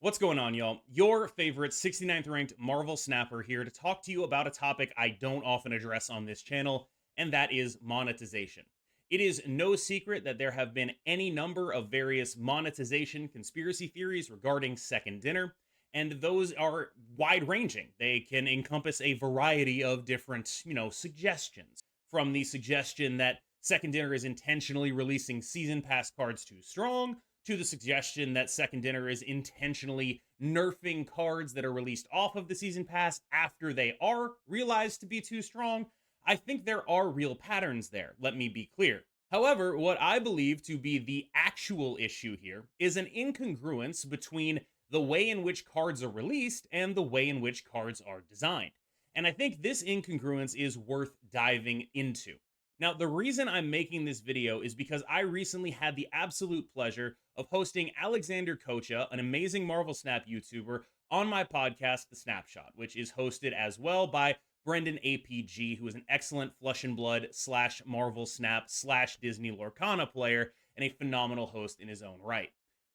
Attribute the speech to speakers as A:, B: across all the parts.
A: What's going on, y'all? Your favorite 69th ranked Marvel Snapper here to talk to you about a topic I don't often address on this channel, and that is monetization. It is no secret that there have been any number of various monetization conspiracy theories regarding Second Dinner, and those are wide ranging. They can encompass a variety of different, suggestions. From the suggestion that Second Dinner is intentionally releasing season pass cards too strong, to the suggestion that Second Dinner is intentionally nerfing cards that are released off of the season pass after they are realized to be too strong. I think there are real patterns there, let me be clear. However, what I believe to be the actual issue here is an incongruence between the way in which cards are released and the way in which cards are designed. And I think this incongruence is worth diving into. Now, the reason I'm making this video is because I recently had the absolute pleasure of hosting Alexander Kocha, an amazing Marvel Snap YouTuber, on my podcast, The Snapshot, which is hosted as well by Brendan APG, who is an excellent Flesh and Blood / Marvel Snap / Disney Lorcana player and a phenomenal host in his own right.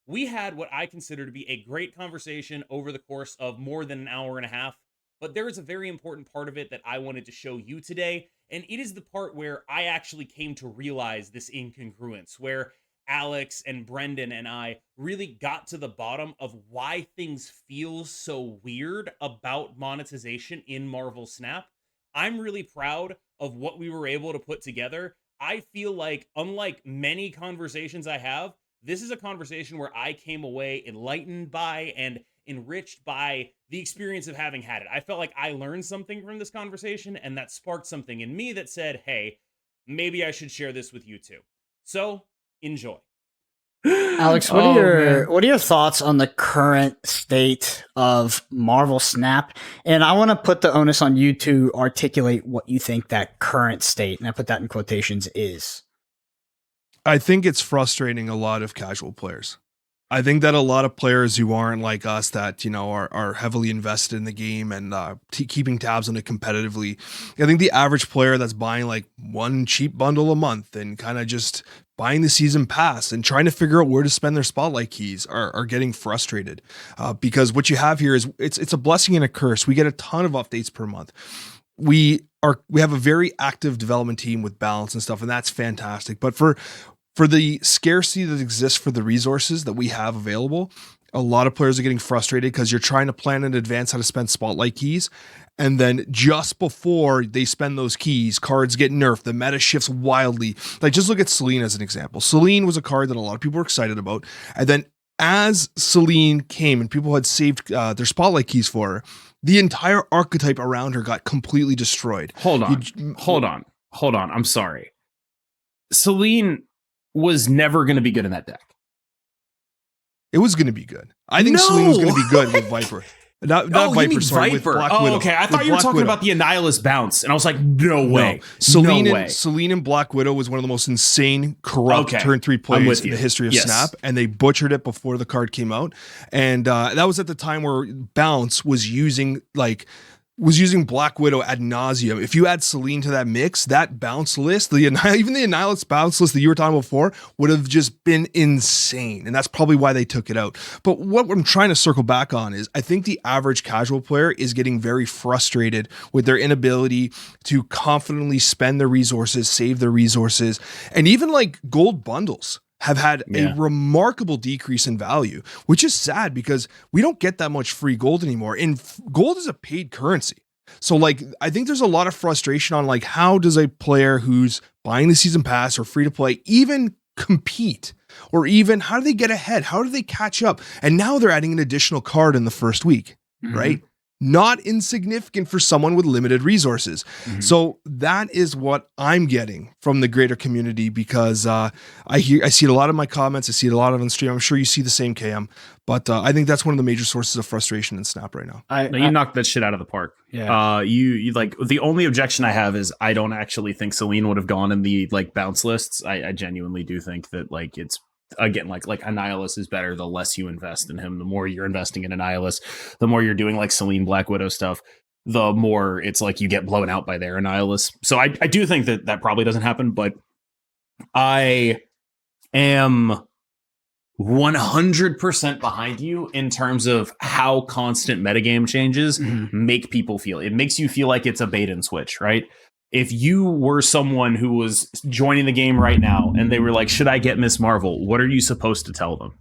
A: We had what I consider to be a great conversation over the course of more than an hour and a half, but there is a very important part of it that I wanted to show you today, and it is the part where I actually came to realize this incongruence, where Alex and Brendan and I really got to the bottom of why things feel so weird about monetization in Marvel Snap. I'm really proud of what we were able to put together. I feel like, unlike many conversations I have, this is a conversation where I came away enlightened by and enriched by the experience of having had it. I felt like I learned something from this conversation, and that sparked something in me that said, hey, maybe I should share this with you too. So, enjoy.
B: Alex, what are your thoughts on the current state of Marvel Snap? And I want to put the onus on you to articulate what you think that current state, and I put that in quotations, is.
C: I think it's frustrating a lot of casual players. I think that a lot of players who aren't like us that, are heavily invested in the game and keeping tabs on it competitively. I think the average player that's buying like one cheap bundle a month and kind of just buying the season pass and trying to figure out where to spend their spotlight keys are getting frustrated because what you have here is it's a blessing and a curse. We get a ton of updates per month. We have a very active development team with balance and stuff, and that's fantastic. But for the scarcity that exists for the resources that we have available, a lot of players are getting frustrated because you're trying to plan in advance how to spend spotlight keys. And then just before they spend those keys, cards get nerfed. The meta shifts wildly. Like, just look at Selene as an example. Selene was a card that a lot of people were excited about. And then as Selene came and people had saved their spotlight keys for her, the entire archetype around her got completely destroyed.
D: Hold on. I'm sorry. Selene was never going to be good in that deck.
C: It was going to be good. I think Selene was going to be good with Viper. Not Viper, sorry, with Black Widow.
D: Okay. I thought you were talking about the Annihilus bounce, and I was like, no way.
C: Selene and Black Widow was one of the most insane, corrupt turn 3 plays in the history of Snap, and they butchered it before the card came out. And that was at the time where Bounce was using Black Widow ad nauseum. If you add Selene to that mix, that bounce list, even the Annihilus bounce list that you were talking about before, would have just been insane. And that's probably why they took it out. But what I'm trying to circle back on is I think the average casual player is getting very frustrated with their inability to confidently spend their resources, save their resources, and even like gold bundles have had a remarkable decrease in value, which is sad because we don't get that much free gold anymore. And gold is a paid currency. So like, I think there's a lot of frustration on like, how does a player who's buying the season pass or free to play even compete? Or even how do they get ahead? How do they catch up? And now they're adding an additional card in the first week, right? Not insignificant for someone with limited resources. So that is what I'm getting from the greater community because I see it a lot in my comments. I see it a lot on stream. I'm sure you see the same, KM. But I think that's one of the major sources of frustration in Snap right now.
D: You knocked that shit out of the park. Yeah. You like the only objection I have is I don't actually think Selene would have gone in the like bounce lists. I genuinely do think that like it's. Again, like Annihilus is better the less you invest in him. The more you're investing in Annihilus, the more you're doing like Selene Black Widow stuff, the more it's like you get blown out by their Annihilus. So I do think that probably doesn't happen, but I am
A: 100% behind you in terms of how constant metagame changes make people feel. It makes you feel like it's a bait and switch, right? If you were someone who was joining the game right now and they were like, should I get Miss Marvel? What are you supposed to tell them?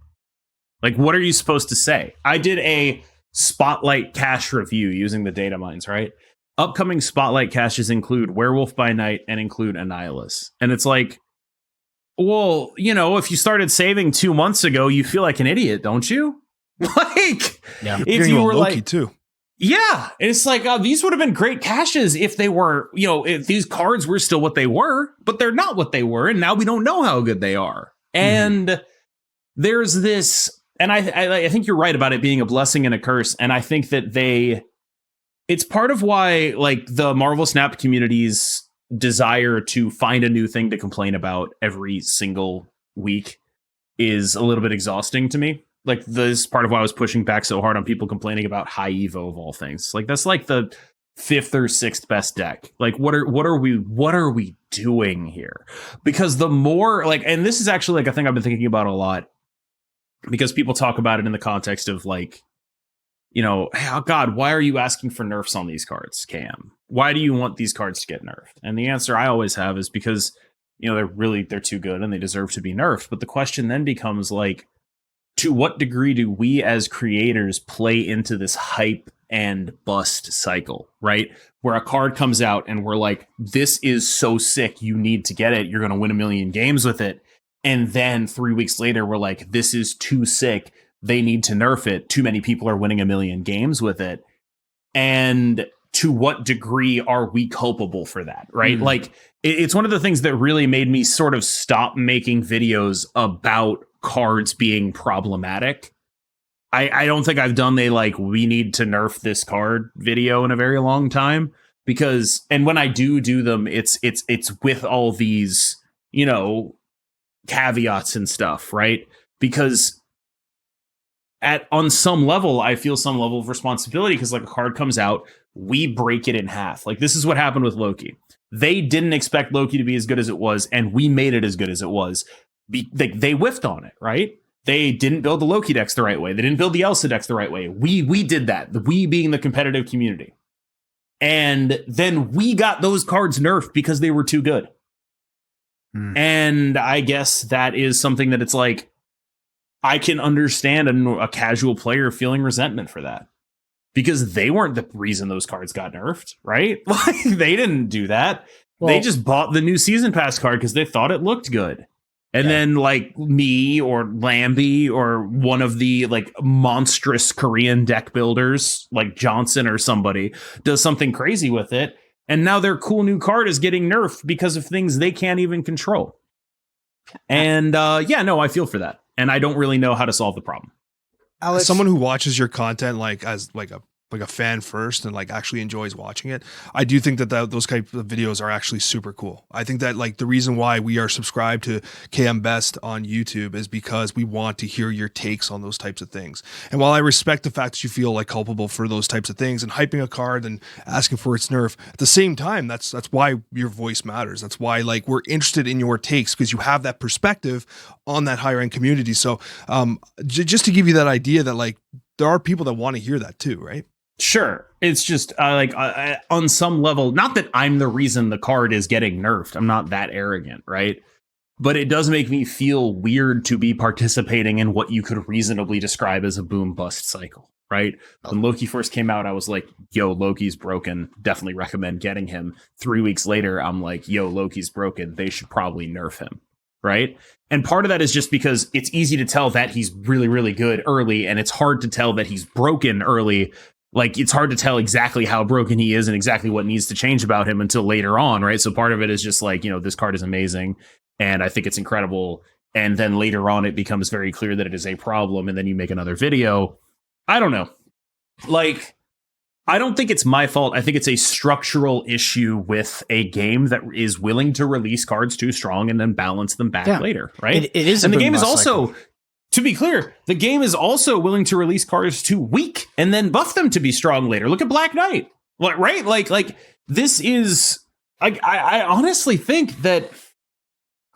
A: Like, what are you supposed to say? I did a Spotlight cache review using the data mines, right? Upcoming Spotlight caches include Werewolf by Night and include Annihilus. And it's like, well, you know, if you started saving 2 months ago, you feel like an idiot, don't you? Like, if you were
C: Loki
A: like,
C: too.
A: Yeah, it's like these would have been great caches if they were, you know, if these cards were still what they were, but they're not what they were, and now we don't know how good they are. And there's this, and I think you're right about it being a blessing and a curse, and I think that it's part of why, like, the Marvel Snap community's desire to find a new thing to complain about every single week is a little bit exhausting to me. Like, this is part of why I was pushing back so hard on people complaining about High Evo of all things. Like, that's like the 5th or 6th best deck. Like, what are we doing here? Because the more, like, and this is actually like a thing I've been thinking about a lot, because people talk about it in the context of, like, you know, hey, oh God, why are you asking for nerfs on these cards, Cam? Why do you want these cards to get nerfed? And the answer I always have is because, you know, they're too good and they deserve to be nerfed. But the question then becomes, like, to what degree do we as creators play into this hype and bust cycle, right? Where a card comes out and we're like, this is so sick, you need to get it. You're going to win 1 million games with it. And then 3 weeks later, we're like, this is too sick. They need to nerf it. Too many people are winning 1 million games with it. And to what degree are we culpable for that, right? Like, it's one of the things that really made me sort of stop making videos about cards being problematic. I don't think I've done we need to nerf this card video in a very long time, because, and when I do them, it's with all these, you know, caveats and stuff, right? Because on some level, I feel some level of responsibility, because, like, a card comes out, we break it in half. Like, this is what happened with Loki. They didn't expect Loki to be as good as it was, and we made it as good as it was. They whiffed on it, right? They didn't build the Loki decks the right way. They didn't build the Elsa decks the right way. We did that. We being the competitive community. And then we got those cards nerfed because they were too good. And I guess that is something that it's like, I can understand a casual player feeling resentment for that, because they weren't the reason those cards got nerfed, right? Like, they didn't do that. Well, they just bought the new season pass card because they thought it looked good. And then, like, me or Lambie or one of the, like, monstrous Korean deck builders, like Johnson or somebody, does something crazy with it. And now their cool new card is getting nerfed because of things they can't even control. And I feel for that. And I don't really know how to solve the problem.
C: Alex, as someone who watches your content as a fan first and, like, actually enjoys watching it, I do think that those type of videos are actually super cool. I think that, like, the reason why we are subscribed to KM Best on YouTube is because we want to hear your takes on those types of things. And while I respect the fact that you feel, like, culpable for those types of things and hyping a card and asking for its nerf, at the same time, that's why your voice matters. That's why, like, we're interested in your takes, because you have that perspective on that higher end community. So just to give you that idea that, like, there are people that want to hear that too, right?
A: Sure. It's just on some level, not that I'm the reason the card is getting nerfed. I'm not that arrogant, right? But it does make me feel weird to be participating in what you could reasonably describe as a boom bust cycle, right? When Loki first came out, I was like, yo, Loki's broken. Definitely recommend getting him. 3 weeks later, I'm like, yo, Loki's broken. They should probably nerf him, right? And part of that is just because it's easy to tell that he's really, really good early, and it's hard to tell that he's broken early. Like, it's hard to tell exactly how broken he is and exactly what needs to change about him until later on, right? So part of it is just like, you know, this card is amazing and I think it's incredible. And then later on, it becomes very clear that it is a problem. And then you make another video. I don't know. Like, I don't think it's my fault. I think it's a structural issue with a game that is willing to release cards too strong and then balance them back later, right?
B: It is.
A: And the game is also... To be clear, the game is also willing to release cards too weak and then buff them to be strong later. Look at Black Knight, right? Like this is, I honestly think that,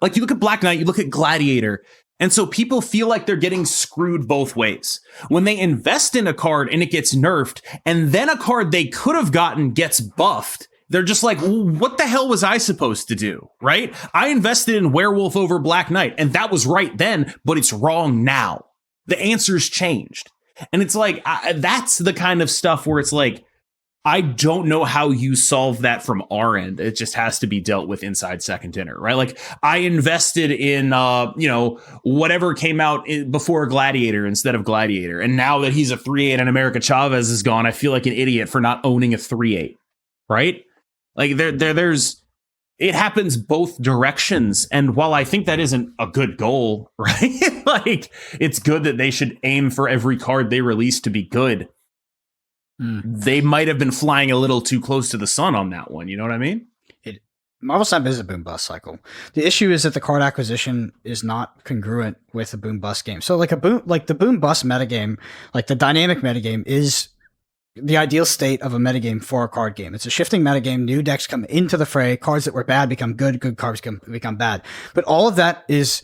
A: like, you look at Black Knight, you look at Gladiator,
D: And so people feel like they're getting screwed both ways. When they invest in a card and it gets nerfed, and then a card they could have gotten gets buffed, they're just like, what the hell was I supposed to do, right? I invested in Werewolf over Black Knight, and that was right then, but it's wrong now. The answer's changed. And it's like, that's the kind of stuff where it's like, I don't know how you solve that from our end. It just has to be dealt with inside Second Dinner, right? Like, I invested in, whatever came out before Gladiator instead of Gladiator. And now that he's a 3/8 and America Chavez is gone, I feel like an idiot for not owning a 3/8, right? Like, there's it happens both directions. And while I think that isn't a good goal, right? Like, it's good that they should aim for every card they release to be good. They might have been flying a little too close to the sun on that one. You know what I mean?
B: Marvel Snap is a boom bust cycle. The issue is that the card acquisition is not congruent with a boom bust game. So like the boom bust metagame, like the dynamic metagame is the ideal state of a metagame for a card game. It's a shifting metagame. New decks come into the fray. Cards that were bad become good. Good cards become bad. But all of that is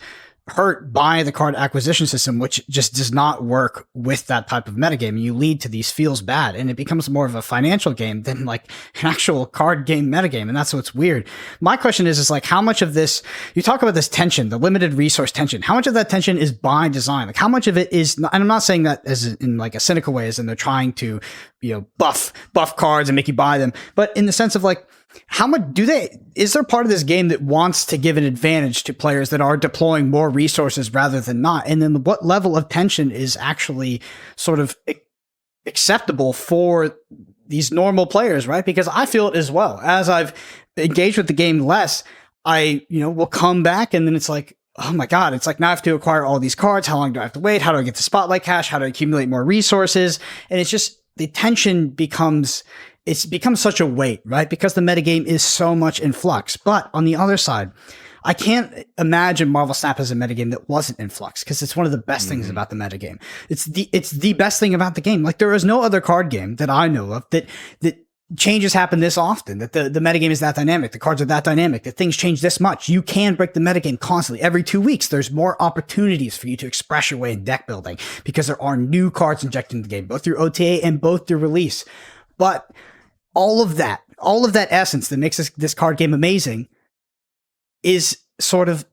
B: hurt by the card acquisition system, which just does not work with that type of metagame. You lead to these feels bad, and it becomes more of a financial game than like an actual card game metagame. And that's what's weird. My question is like, how much of this, you talk about this tension, the limited resource tension, how much of that tension is by design? Like, how much of it is, and I'm not saying that as in like a cynical way, as in they're trying to, buff cards and make you buy them, but in the sense of like, how much is there part of this game that wants to give an advantage to players that are deploying more resources rather than not? And then what level of tension is actually sort of acceptable for these normal players, right? Because I feel it as well. As I've engaged with the game less, I, will come back and then it's like, oh my God, it's like now I have to acquire all these cards. How long do I have to wait? How do I get to Spotlight Cash? How do I accumulate more resources? And it's just, the tension becomes such a weight, right? Because the metagame is so much in flux. But on the other side, I can't imagine Marvel Snap as a metagame that wasn't in flux, because it's one of the best things about the metagame. It's the best thing about the game. Like, there is no other card game that I know of that changes happen this often, that the metagame is that dynamic, the cards are that dynamic, that things change this much. You can break the metagame constantly. Every 2 weeks, there's more opportunities for you to express your way in deck building, because there are new cards injected into the game, both through OTA and both through release. But all of that essence that makes this card game amazing is sort of,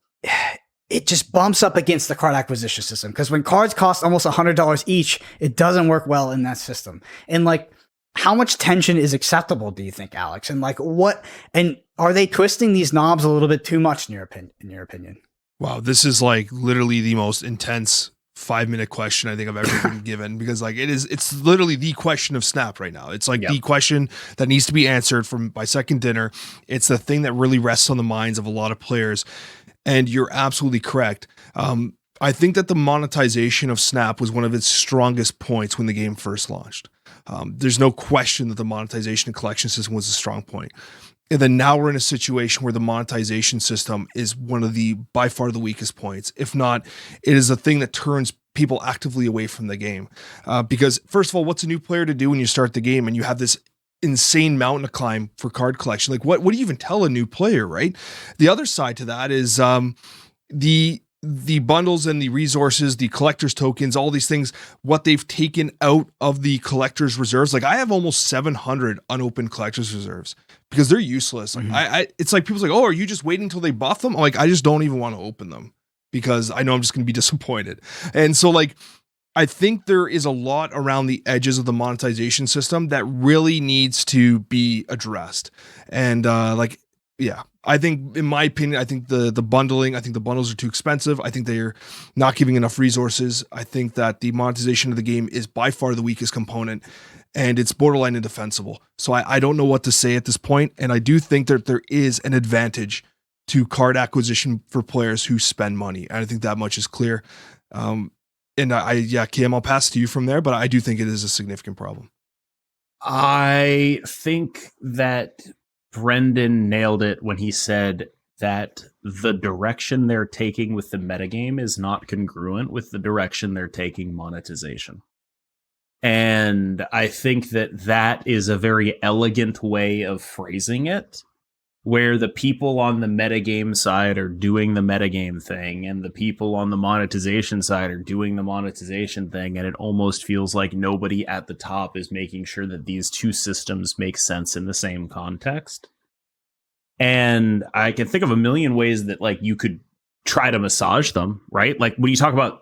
B: it just bumps up against the card acquisition system. Because when cards cost almost $100 each, it doesn't work well in that system. And like, how much tension is acceptable, do you think, Alex? And like, and are they twisting these knobs a little bit too much in your opinion?
C: Wow, this is like literally the most intense 5-minute question I think I've ever been given, because like it's literally the question of Snap right now. It's like the question that needs to be answered by Second Dinner. It's the thing that really rests on the minds of a lot of players. And you're absolutely correct. I think that the monetization of Snap was one of its strongest points when the game first launched. There's no question that the monetization and collection system was a strong point. And then now we're in a situation where the monetization system is one of by far the weakest points. If not, it is a thing that turns people actively away from the game. Because first of all, what's a new player to do when you start the game and you have this insane mountain to climb for card collection? Like, what do you even tell a new player, right? The other side to that is the bundles and the resources, the collector's tokens, all these things, what they've taken out of the collector's reserves. Like, I have almost 700 unopened collector's reserves because they're useless. Like, it's like people's like, oh, are you just waiting until they buff them? I'm like, I just don't even want to open them because I know I'm just going to be disappointed. And so like, I think there is a lot around the edges of the monetization system that really needs to be addressed. And I think, in my opinion, I think the bundling, I think the bundles are too expensive. I think they're not giving enough resources. I think that the monetization of the game is by far the weakest component, and it's borderline indefensible. So I don't know what to say at this point. And I do think that there is an advantage to card acquisition for players who spend money. And I think that much is clear. Cam, I'll pass to you from there, but I do think it is a significant problem.
D: I think that Brendan nailed it when he said that the direction they're taking with the metagame is not congruent with the direction they're taking monetization. And I think that is a very elegant way of phrasing it. where the people on the metagame side are doing the metagame thing and the people on the monetization side are doing the monetization thing, and it almost feels like nobody at the top is making sure that these two systems make sense in the same context. And I can think of a million ways that like you could try to massage them, right? Like when you talk about,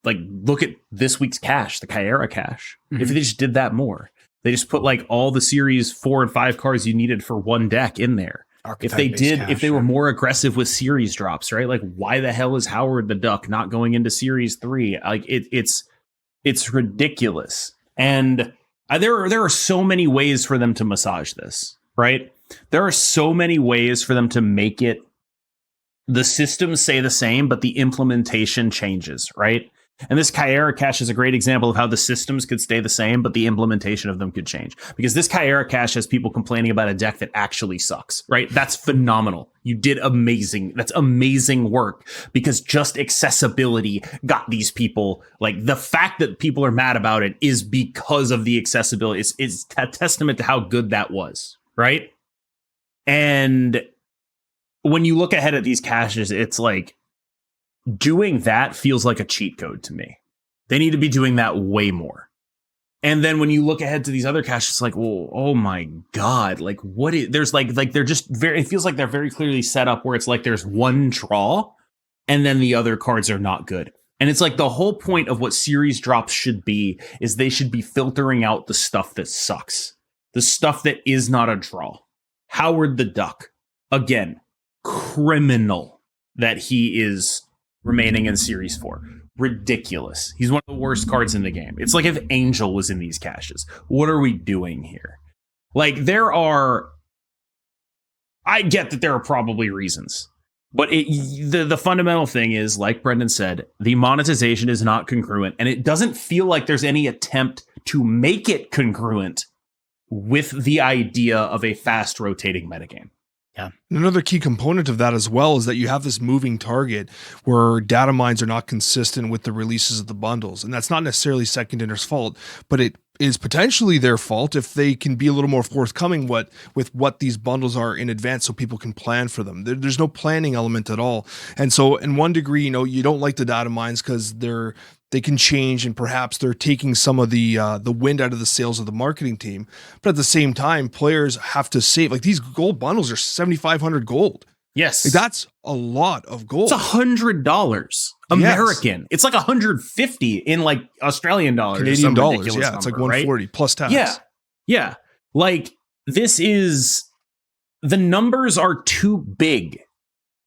D: like, look at this week's cache, the Kyera cache. If they just did that more, they just put like all the series 4 and 5 cards you needed for one deck in there. If they were more aggressive with series drops, right? Like, why the hell is Howard the Duck not going into series 3? Like, it's ridiculous. And there are so many ways for them to massage this, right? There are so many ways for them to make it, the systems stay the same, but the implementation changes, right? And this Kyera cache is a great example of how the systems could stay the same, but the implementation of them could change. Because this Kyera cache has people complaining about a deck that actually sucks, right? That's phenomenal. You did amazing. That's amazing work, because just accessibility got these people, like, the fact that people are mad about it is because of the accessibility. It's a testament to how good that was, right? And when you look ahead at these caches, it's like, doing that feels like a cheat code to me. They need to be doing that way more. And then when you look ahead to these other caches, it's like, well, oh my God, like what is, there's like they're just very, it feels like they're very clearly set up where it's like there's one draw and then the other cards are not good. And it's like the whole point of what series drops should be is they should be filtering out the stuff that sucks. The stuff that is not a draw. Howard the Duck, again, criminal that he is remaining in series 4. Ridiculous. He's one of the worst cards in the game. It's like if Angel was in these caches. What are we doing here? Like, I get that there are probably reasons, but the fundamental thing is, like Brendan said, the monetization is not congruent, and it doesn't feel like there's any attempt to make it congruent with the idea of a fast rotating metagame.
C: Yeah. Another key component of that as well is that you have this moving target where data mines are not consistent with the releases of the bundles. And that's not necessarily Secondinner's fault, but it is potentially their fault if they can be a little more forthcoming with what these bundles are in advance so people can plan for them. There's no planning element at all. And so in one degree, you don't like the data mines because they can change, and perhaps they're taking some of the wind out of the sails of the marketing team. But at the same time, players have to save. Like, these gold bundles are 7,500 gold.
D: Yes,
C: like, that's a lot of gold.
D: It's $100 American. Yes. It's like 150 in like Australian dollars,
C: Canadian dollars. Yeah, number, it's like 140 right? Plus tax.
D: Yeah. Like, this is, the numbers are too big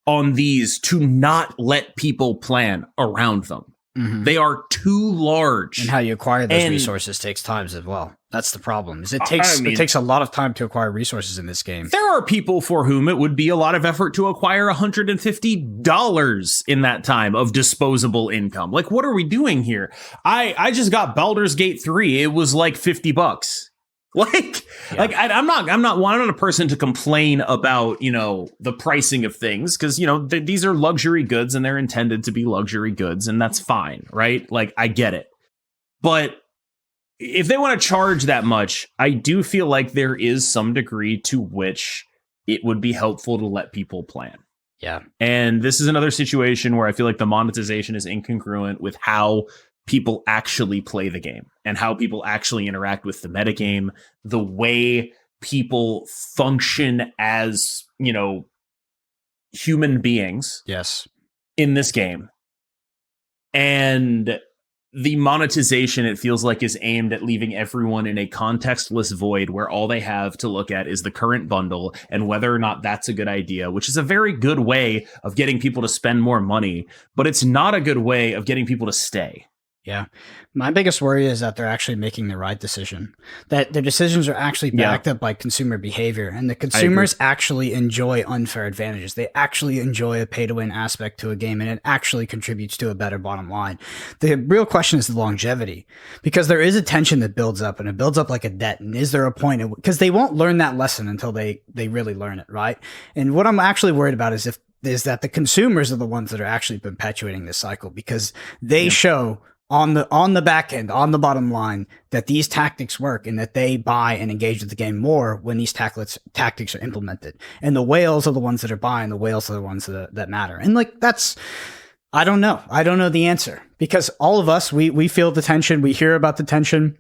D: on these to not let people plan around them. Mm-hmm. They are too large.
B: And how you acquire those resources takes time as well. That's the problem. It takes a lot of time to acquire resources in this game.
D: There are people for whom it would be a lot of effort to acquire $150 in that time of disposable income. Like, what are we doing here? I just got Baldur's Gate 3. It was like $50. I'm not a person to complain about, the pricing of things, because, these are luxury goods and they're intended to be luxury goods, and that's fine, right? Like, I get it. But if they want to charge that much, I do feel like there is some degree to which it would be helpful to let people plan.
B: Yeah.
D: And this is another situation where I feel like the monetization is incongruent with how people actually play the game and how people actually interact with the metagame, the way people function as, human beings.
B: Yes.
D: In this game. And the monetization, it feels like, is aimed at leaving everyone in a contextless void where all they have to look at is the current bundle and whether or not that's a good idea, which is a very good way of getting people to spend more money, but it's not a good way of getting people to stay.
B: Yeah. My biggest worry is that they're actually making the right decision, that their decisions are actually backed up by consumer behavior, and the consumers actually enjoy unfair advantages. They actually enjoy a pay to win aspect to a game, and it actually contributes to a better bottom line. The real question is the longevity, because there is a tension that builds up, and it builds up like a debt. And is there a point, because they won't learn that lesson until they really learn it, right? And what I'm actually worried about is that the consumers are the ones that are actually perpetuating this cycle, because they show on the back end, on the bottom line, that these tactics work and that they buy and engage with the game more when these tactics are implemented. And the whales are the ones that are buying, the whales are the ones that matter. And like, I don't know. I don't know the answer, because all of us, we feel the tension, we hear about the tension.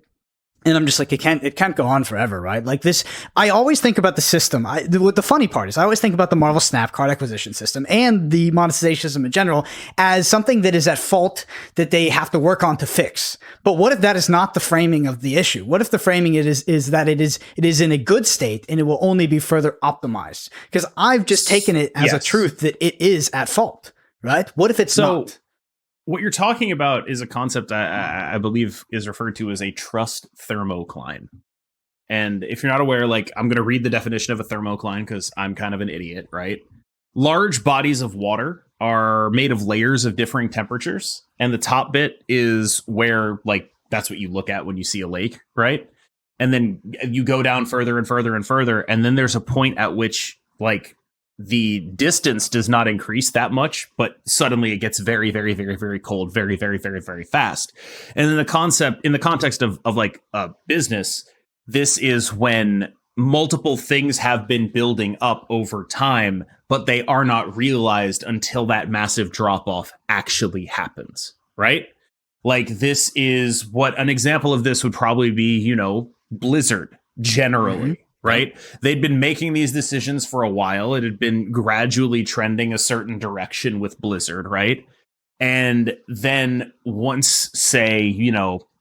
B: And I'm just like, it can't go on forever, right? Like this, I always think about the system. What the funny part is, I always think about the Marvel Snap card acquisition system and the monetization system in general as something that is at fault that they have to work on to fix. But what if that is not the framing of the issue? What if the framing is that it is in a good state and it will only be further optimized? Because I've just taken it as a truth that it is at fault, right? What if it's not?
D: What you're talking about is a concept I believe is referred to as a trust thermocline. And if you're not aware, like, I'm going to read the definition of a thermocline because I'm kind of an idiot, right? Large bodies of water are made of layers of differing temperatures. And the top bit is where, like, that's what you look at when you see a lake, right? And then you go down further and further and further. And then there's a point at which, like, the distance does not increase that much, but suddenly it gets very, very, very, very cold, very, very, very, very fast. And then in the context of like a business, this is when multiple things have been building up over time, but they are not realized until that massive drop off actually happens, right? Like, this is what an example of this would probably be, Blizzard generally. Mm-hmm. Right? They'd been making these decisions for a while. It had been gradually trending a certain direction with Blizzard, right? And then once, say,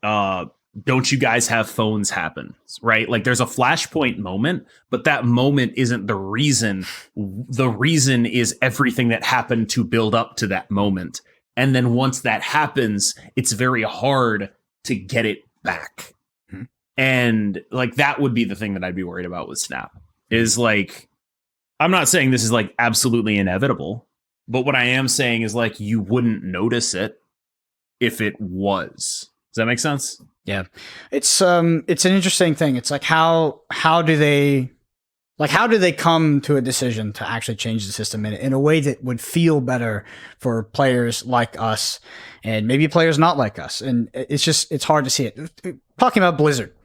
D: don't you guys have phones happen, right? Like, there's a flashpoint moment, but that moment isn't the reason. The reason is everything that happened to build up to that moment. And then once that happens, it's very hard to get it back. And like, that would be the thing that I'd be worried about with Snap, is like, I'm not saying this is like absolutely inevitable, but what I am saying is, like, you wouldn't notice it if it was. Does that make sense?
B: Yeah. It's an interesting thing. It's like, how do they come to a decision to actually change the system in a way that would feel better for players like us and maybe players not like us? And it's hard to see it. Talking about Blizzard.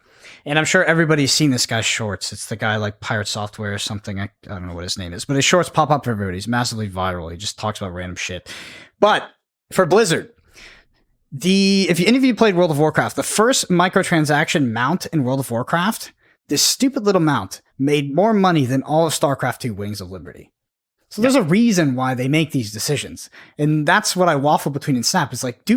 B: And I'm sure everybody's seen this guy's shorts. It's the guy like Pirate Software or something. I don't know what his name is, but his shorts pop up for everybody. He's massively viral. He just talks about random shit. But for Blizzard, if any of you played World of Warcraft, the first microtransaction mount in World of Warcraft, this stupid little mount made more money than all of StarCraft 2 Wings of Liberty. So there's a reason why they make these decisions. And that's what I waffle between in Snap. It's like,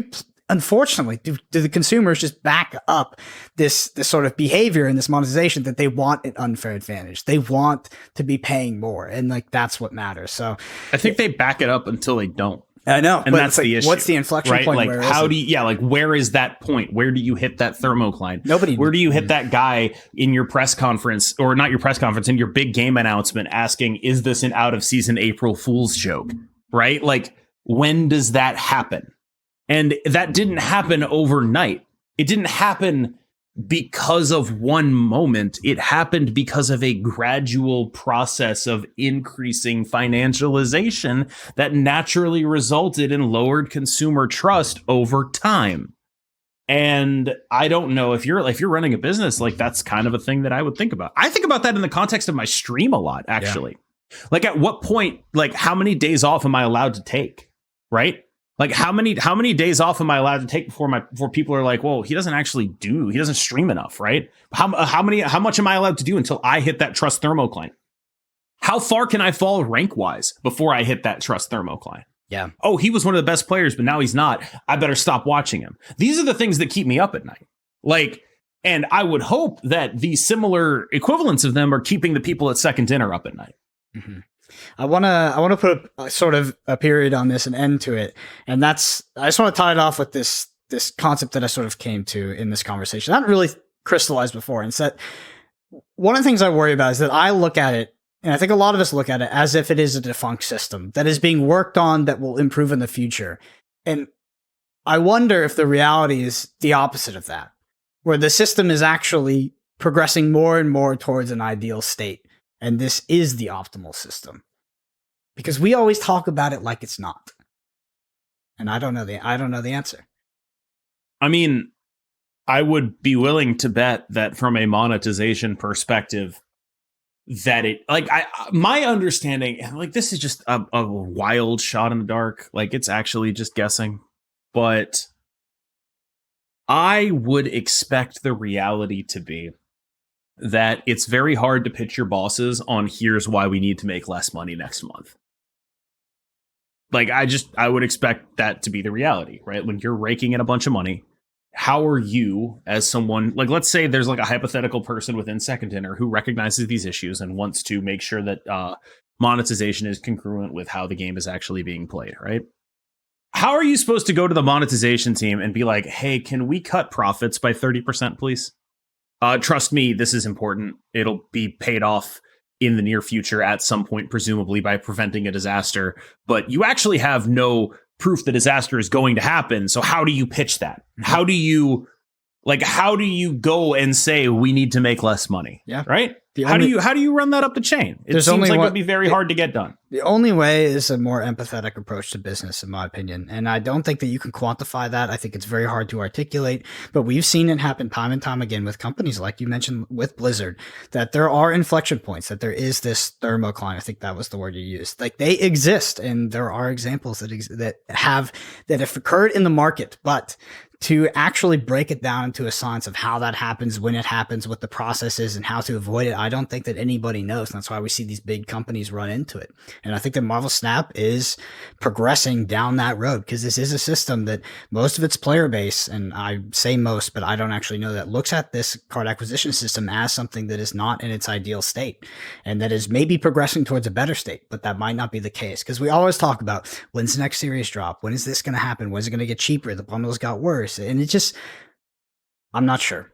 B: unfortunately, do the consumers just back up this sort of behavior and this monetization that they want an unfair advantage? They want to be paying more, and like, that's what matters. So
D: I think they back it up until they don't.
B: I know,
D: and that's the issue.
B: What's the inflection
D: right?
B: point?
D: Like, where is that point? Where do you hit that thermocline? Where do you hit that guy in your press conference, or not your press conference, in your big game announcement, asking, "Is this an out of season April Fool's joke?" Right? Like, when does that happen? And that didn't happen overnight. It didn't happen because of one moment. It happened because of a gradual process of increasing financialization that naturally resulted in lowered consumer trust over time. And I don't know, if you're running a business, like, that's kind of a thing that I would think about. I think about that in the context of my stream a lot, actually. Yeah. Like, at what point, like, how many days off am I allowed to take? Right? Like, how many days off am I allowed to take before people are like, whoa, he doesn't stream enough, right? How much am I allowed to do until I hit that trust thermocline? How far can I fall rank wise before I hit that trust thermocline?
B: Yeah.
D: Oh, he was one of the best players, but now he's not. I better stop watching him. These are the things that keep me up at night. Like, and I would hope that the similar equivalents of them are keeping the people at Second Dinner up at night.
B: Mm-hmm. I want to put a sort of a period on this, an end to it. And I just want to tie it off with this concept that I sort of came to in this conversation. I haven't really crystallized before. And it's that one of the things I worry about is that I look at it, and I think a lot of us look at it as if it is a defunct system that is being worked on that will improve in the future. And I wonder if the reality is the opposite of that, where the system is actually progressing more and more towards an ideal state. And this is the optimal system, because we always talk about it like it's not. And I don't know the answer.
D: I mean, I would be willing to bet that from a monetization perspective, that it my understanding, like this is just a wild shot in the dark. Like it's actually just guessing, but I would expect the reality to be that it's very hard to pitch your bosses on here's why we need to make less money next month. Like I would expect that to be the reality, right? When you're raking in a bunch of money, how are you as someone, like let's say there's like a hypothetical person within Second Dinner who recognizes these issues and wants to make sure that monetization is congruent with how the game is actually being played, right? How are you supposed to go to the monetization team and be like, hey, can we cut profits by 30%, please? Trust me, this is important. It'll be paid off in the near future at some point, presumably by preventing a disaster. But you actually have no proof the disaster is going to happen. So how do you pitch that? How do you go and say we need to make less money?
B: Yeah.
D: Right? How do you run that up the chain? It seems like it would be very hard to get done.
B: The only way is a more empathetic approach to business, in my opinion. And I don't think that you can quantify that. I think it's very hard to articulate, but we've seen it happen time and time again with companies like you mentioned with Blizzard, that there are inflection points, that there is this thermocline. I think that was the word you used. Like they exist, and there are examples that have occurred in the market, but to actually break it down into a science of how that happens, when it happens, what the process is, and how to avoid it, I don't think that anybody knows. And that's why we see these big companies run into it. And I think that Marvel Snap is progressing down that road, because this is a system that most of its player base, and I say most, but I don't actually know that, looks at this card acquisition system as something that is not in its ideal state, and that is maybe progressing towards a better state, but that might not be the case. Because we always talk about, when's the next series drop? When is this going to happen? When is it going to get cheaper? The bundles got worse. And it just, I'm not sure.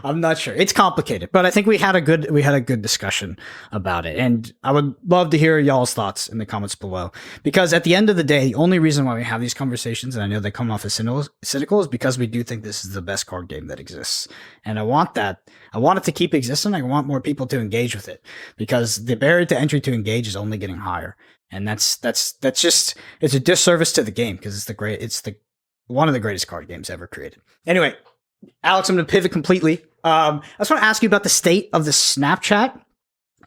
B: I'm not sure. It's complicated, but I think we had a good discussion about it. And I would love to hear y'all's thoughts in the comments below, because at the end of the day, the only reason why we have these conversations, and I know they come off as cynical, is because we do think this is the best card game that exists. And I want it to keep existing. I want more people to engage with it, because the barrier to entry to engage is only getting higher. And that's just, it's a disservice to the game, because it's one of the greatest card games ever created. Anyway, Alex, I'm going to pivot completely. I just want to ask you about the state of the Snapchat,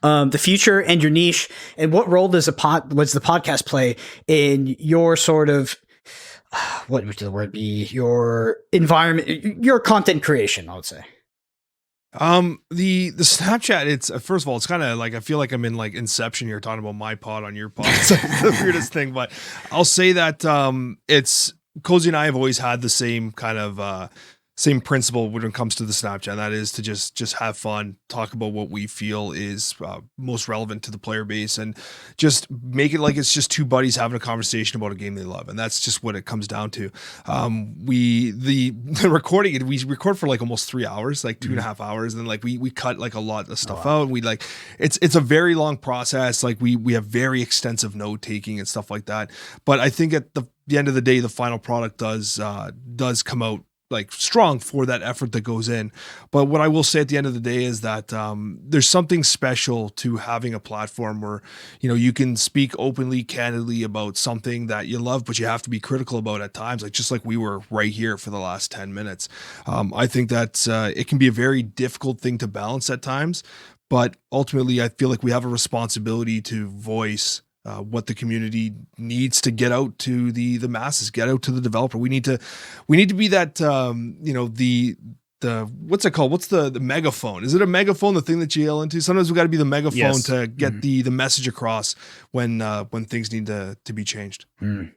B: the future, and your niche, and what role does the podcast play in your sort of, what would the word be? Your environment, your content creation, I would say.
C: The Snapchat, it's first of all, it's kind of like, I feel like I'm in like Inception here talking about my pod on your pod. It's like the weirdest thing, but I'll say that it's Cozy and I have always had the same kind of same principle when it comes to the Snapchat, and that is to just have fun, talk about what we feel is most relevant to the player base, and just make it like it's just two buddies having a conversation about a game they love. And that's just what it comes down to. The recording, we record for like almost 3 hours, like 2.5 hours, and then like we cut like a lot of stuff out. We like it's a very long process. Like we have very extensive note taking and stuff like that. But I think at the end of the day, the final product does come out like strong for that effort that goes in. But what I will say at the end of the day is that there's something special to having a platform where, you know, you can speak openly, candidly about something that you love, but you have to be critical about at times, like just like we were right here for the last 10 minutes. I think that it can be a very difficult thing to balance at times, but ultimately I feel like we have a responsibility to voice what the community needs to get out to the masses, get out to the developer. We need to be that, the what's it called? What's the megaphone? Is it a megaphone? The thing that you yell into? Sometimes we got to be the megaphone to get the message across when things need to be changed.